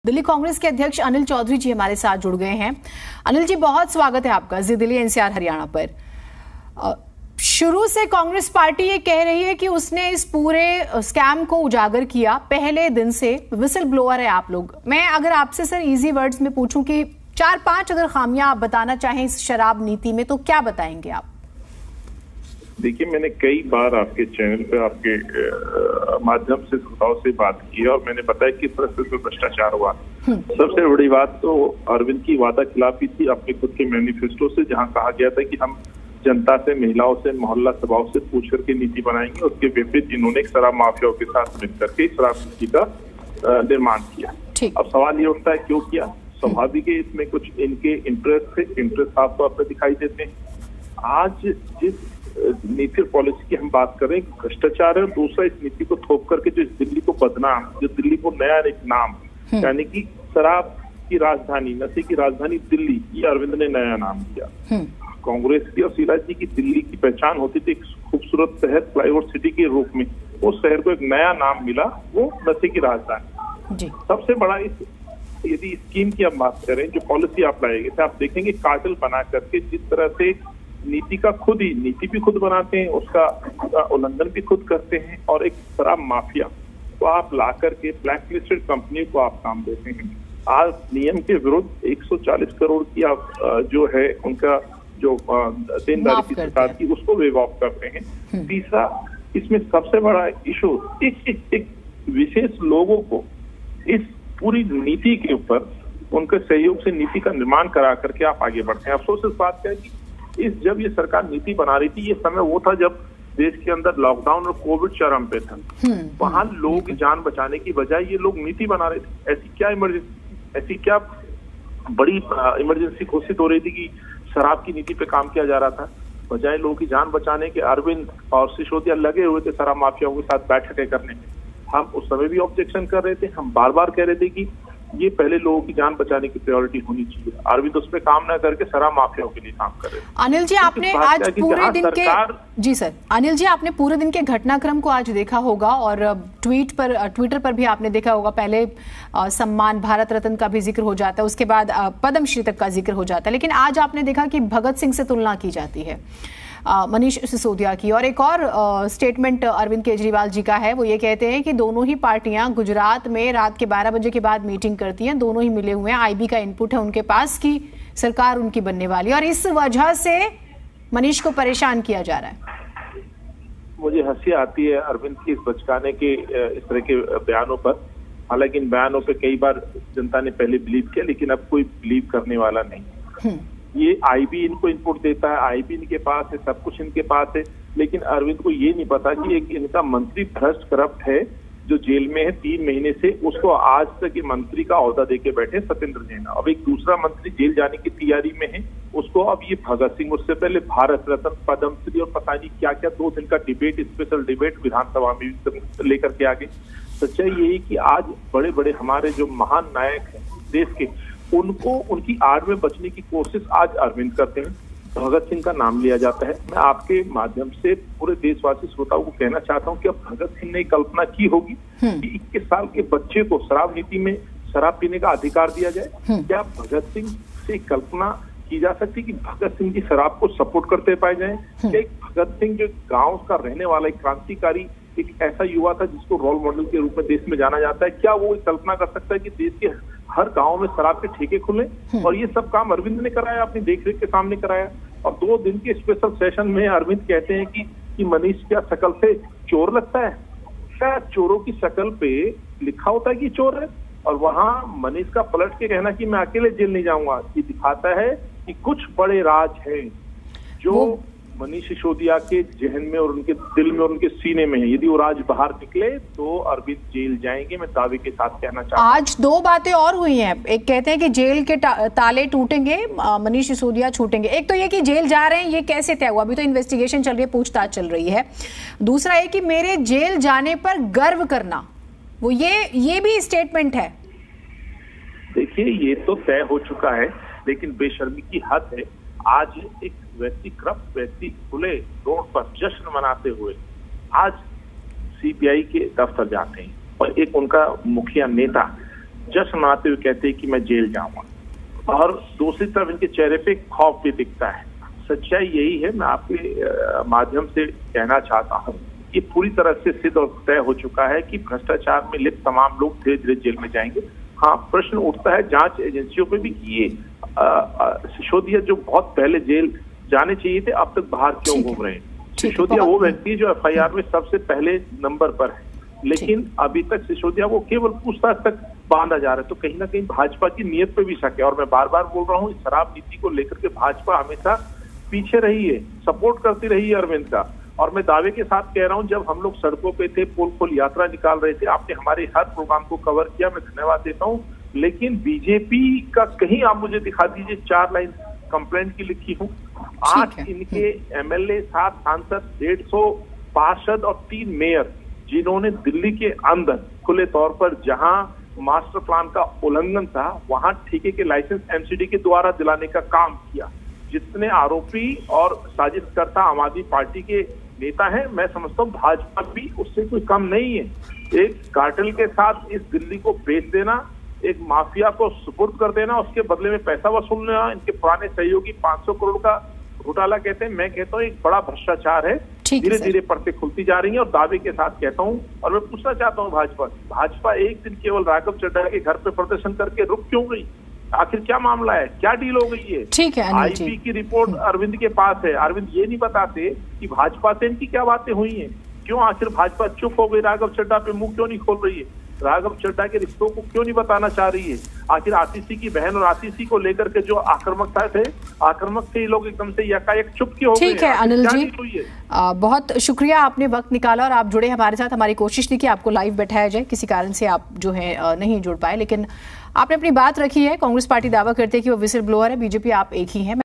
दिल्ली कांग्रेस के अध्यक्ष अनिल चौधरी जी हमारे साथ जुड़ गए हैं। अनिल जी, बहुत स्वागत है आपका जी दिल्ली एनसीआर हरियाणा पर। शुरू से कांग्रेस पार्टी ये कह रही है कि उसने इस पूरे स्कैम को उजागर किया, पहले दिन से विसल ब्लोअर है आप लोग। मैं अगर आपसे सर इजी वर्ड्स में पूछूं कि 4-5 अगर खामियां आप बताना चाहें इस शराब नीति में, तो क्या बताएंगे आप? देखिए, मैंने कई बार आपके चैनल पे आपके माध्यम से श्रोताओं से बात की और मैंने बताया कि तरह से भ्रष्टाचार हुआ। सबसे बड़ी बात तो अरविंद की वादा खिलाफी थी अपने खुद के मैनिफेस्टो से, जहां कहा गया था कि हम जनता से, महिलाओं से, मोहल्ला सभाओं से पूछ करके नीति बनाएंगे। उसके विपरीत इन्होंने शराब माफियाओं के साथ मिलकर के शराब नीति का निर्माण किया। अब सवाल ये उठता है क्यों किया? स्वाभाविक है, इसमें कुछ इनके इंटरेस्ट थे, इंटरेस्ट साफ तौर पर दिखाई देते हैं। आज जिस नीति और पॉलिसी की हम बात करें, भ्रष्टाचार है। दूसरा, इस नीति को थोप करके जो दिल्ली को बदनाम, जो दिल्ली को नया एक नाम, यानी कि शराब की राजधानी, नशे की राजधानी दिल्ली, ये अरविंद ने नया नाम दिया। कांग्रेस की और शीला जी की दिल्ली की पहचान होती थी एक खूबसूरत शहर, फ्लाईओवर सिटी के रूप में। उस शहर को एक नया नाम मिला, वो नशे की राजधानी। सबसे बड़ा यदि स्कीम की हम बात करें, जो पॉलिसी आप लाएंगे, आप देखेंगे कार्टेल बना करके जिस तरह से नीति भी खुद बनाते हैं, उसका उल्लंघन भी खुद करते हैं, और एक शराब माफिया तो आप ला करके ब्लैक लिस्टेड कंपनी को आप काम देते हैं। आज नियम के विरुद्ध 140 करोड़ की आप जो है उनका जो देनदारी की सरकार की, उसको वेव ऑफ करते हैं। तीसरा, इसमें सबसे बड़ा इशू एक विशेष लोगों को इस पूरी नीति के ऊपर उनके सहयोग से नीति का निर्माण करा करके आप आगे बढ़ते हैं। अफसोस इस बात का है कि जब ये सरकार नीति बना रही थी, ये समय वो था जब देश के अंदर लॉकडाउन और कोविड चरम पे था। वहां लोगों की जान बचाने की बजाय ये लोग नीति बना रहे थे। ऐसी क्या बड़ी इमरजेंसी घोषित हो रही थी कि शराब की नीति पे काम किया जा रहा था, बजाय लोगों की जान बचाने के अरविंद और सिसोदिया लगे हुए थे शराब माफियाओं के साथ बैठकें करने में। हम उस समय भी ऑब्जेक्शन कर रहे थे, हम बार बार कह रहे थे कि ये पहले लोगों की जान बचाने की प्रायोरिटी होनी चाहिए। अरविंद उस पर काम न करके शराब माफियाओं के लिए काम कर रहे हैं। अनिल जी, आपने आज पूरे दिन के अनिल जी, आपने पूरे दिन के घटनाक्रम को आज देखा होगा और ट्विटर पर भी आपने देखा होगा। पहले सम्मान भारत रत्न का भी जिक्र हो जाता है, उसके बाद पद्मश्री तक का जिक्र हो जाता है, लेकिन आज आपने देखा कि भगत सिंह से तुलना की जाती है मनीष सिसोदिया की। और एक और स्टेटमेंट अरविंद केजरीवाल जी का है, वो ये कहते हैं कि दोनों ही पार्टियां गुजरात में रात के 12 बजे के बाद मीटिंग करती हैं, दोनों ही मिले हुए हैं, आईबी का इनपुट है उनके पास कि सरकार उनकी बनने वाली है, और इस वजह से मनीष को परेशान किया जा रहा है। मुझे हंसी आती है अरविंद की इस बचकाने के इस तरह के बयानों पर। हालांकि इन बयानों पर कई बार जनता ने पहले बिलीव किया, लेकिन अब कोई बिलीव करने वाला नहीं। ये आईबी इनको इनपुट देता है, आईबी इनके पास है, सब कुछ इनके पास है, लेकिन अरविंद को ये नहीं पता कि एक इनका मंत्री भ्रष्ट करप्ट है जो जेल में है 3 महीने से, उसको आज तक ये मंत्री का ओहदा देके बैठे सत्येंद्र जैन। अब एक दूसरा मंत्री जेल जाने की तैयारी में है, उसको अब ये भगत सिंह, उससे पहले भारत रत्न, पद्मश्री और पता नहीं क्या क्या 2 दिन का डिबेट, स्पेशल डिबेट विधानसभा में लेकर के आगे। सच्चाई यही कि आज बड़े बड़े हमारे जो महान नायक हैं देश के, उनको उनकी आड़ में बचने की कोशिश आज अरविंद करते हैं। भगत सिंह का नाम लिया जाता है। मैं आपके माध्यम से पूरे देशवासी श्रोताओं को कहना चाहता हूं कि अब भगत सिंह ने कल्पना की होगी कि 21 साल के बच्चे को शराब नीति में शराब पीने का अधिकार दिया जाए। क्या भगत सिंह से कल्पना की जा सकती कि भगत सिंह की शराब को सपोर्ट करते पाए जाए? क्या एक भगत सिंह जो गाँव का रहने वाला एक क्रांतिकारी, एक ऐसा युवा था जिसको रोल मॉडल के रूप में देश में जाना जाता है, क्या वो कल्पना कर सकता है कि देश के हर गांव में शराब के ठेके खुले? और ये सब काम अरविंद ने कराया, अपनी देखरेख के सामने कराया। और 2 दिन के स्पेशल सेशन में अरविंद कहते हैं कि मनीष क्या शक्ल से चोर लगता है? क्या चोरों की शक्ल पे लिखा होता है कि चोर है? और वहां मनीष का पलट के कहना कि मैं अकेले जेल नहीं जाऊंगा, ये दिखाता है कि कुछ बड़े राज हैं जो मनीष सिसोदिया के जहन में और उनके दिल में और उनके सीने में है। यदि वो राज बाहर निकले तो अरविंद जेल जाएंगे, मैं दावे के साथ कहना चाहता हूं। आज 2 बातें और हुई हैं। एक कहते हैं कि जेल के ताले टूटेंगे, मनीष सिसोदिया छूटेंगे। एक तो ये कि जेल जा रहे हैं, ये कैसे तय हुआ? अभी तो इन्वेस्टिगेशन चल रही है, पूछताछ चल रही है। दूसरा है कि मेरे जेल जाने पर गर्व करना, वो ये भी स्टेटमेंट है। देखिए, ये तो तय हो चुका है, लेकिन बेशर्मी की हद है। आज एक व्यक्ति, करप्ट व्यक्ति, खुले रोड पर जश्न मनाते हुए आज सीबीआई के दफ्तर जाते हैं और एक उनका मुखिया नेता जश्न मनाते हुए कहते हैं कि मैं जेल जाऊंगा, और दूसरी तरफ इनके चेहरे पे खौफ भी दिखता है। सच्चाई यही है, मैं आपके माध्यम से कहना चाहता हूँ कि पूरी तरह से सिद्ध और तय हो चुका है कि भ्रष्टाचार में लिप्त तमाम लोग धीरे धीरे जेल में जाएंगे। हाँ, प्रश्न उठता है जांच एजेंसियों पे भी कि ये सिसोदिया जो बहुत पहले जेल जाने चाहिए थे, अब तक बाहर क्यों घूम रहे हैं। सिसोदिया वो व्यक्ति है जो एफआईआर में सबसे पहले नंबर पर है, लेकिन अभी तक सिसोदिया को केवल पूछताछ तक बांधा जा रहा है। तो कहीं ना कहीं भाजपा की नीयत पे भी शक है। और मैं बार बार बोल रहा हूँ, इस शराब नीति को लेकर के भाजपा हमेशा पीछे रही है, सपोर्ट करती रही है अरविंद का। और मैं दावे के साथ कह रहा हूं, जब हम लोग सड़कों पे थे, पोल पोल यात्रा निकाल रहे थे, आपने हमारे हर प्रोग्राम को कवर किया, मैं धन्यवाद देता हूं। लेकिन बीजेपी का कहीं आप मुझे दिखा दीजिए 4 लाइन कंप्लेंट की लिखी हूं। 8 इनके एमएलए, 7 सांसद, 150 पार्षद और 3 मेयर, जिन्होंने दिल्ली के अंदर खुले तौर पर जहां मास्टर प्लान का उल्लंघन था, वहां ठेके के लाइसेंस एमसीडी के द्वारा दिलाने का काम किया। जितने आरोपी और साजिशकर्ता आम आदमी पार्टी के नेता हैं, मैं समझता हूँ भाजपा भी उससे कोई कम नहीं है। एक कार्टेल के साथ इस दिल्ली को बेच देना, एक माफिया को सुपुर्द कर देना, उसके बदले में पैसा वसूलना, इनके पुराने सहयोगी 500 करोड़ का घोटाला कहते हैं, मैं कहता हूँ एक बड़ा भ्रष्टाचार है। धीरे धीरे परतें खुलती जा रही हैं। और दावे के साथ कहता हूँ, और मैं पूछना चाहता हूँ भाजपा एक दिन केवल राघव चड्ढा के घर पे प्रदर्शन करके रुक क्यों गई? आखिर क्या मामला है, क्या डील हो गई है? ठीक है, आईबी की रिपोर्ट अरविंद के पास है। अरविंद ये नहीं बताते कि भाजपा से इनकी क्या बातें हुई हैं, क्यों आखिर भाजपा चुप हो गई, राघव चड्ढा पे मुंह क्यों नहीं खोल रही है, राघव चड्ढा के रिश्तों को क्यों नहीं बताना चाह रही है? आखिर आतिशी की बहन और आतिशी को लेकर के जो आक्रामकता थे, आक्रामक थे लोग एकदम से यकायक चुप क्यों हो गए? ठीक है अनिल जी, बहुत शुक्रिया, आपने वक्त निकाला और आप जुड़े हमारे साथ। हमारी कोशिश थी कि आपको लाइव बैठाया जाए, किसी कारण से आप जो है नहीं जुड़ पाए, लेकिन आपने अपनी बात रखी है। कांग्रेस पार्टी दावा करती है कि वो विसिल ब्लोअर है, बीजेपी आप एक ही है।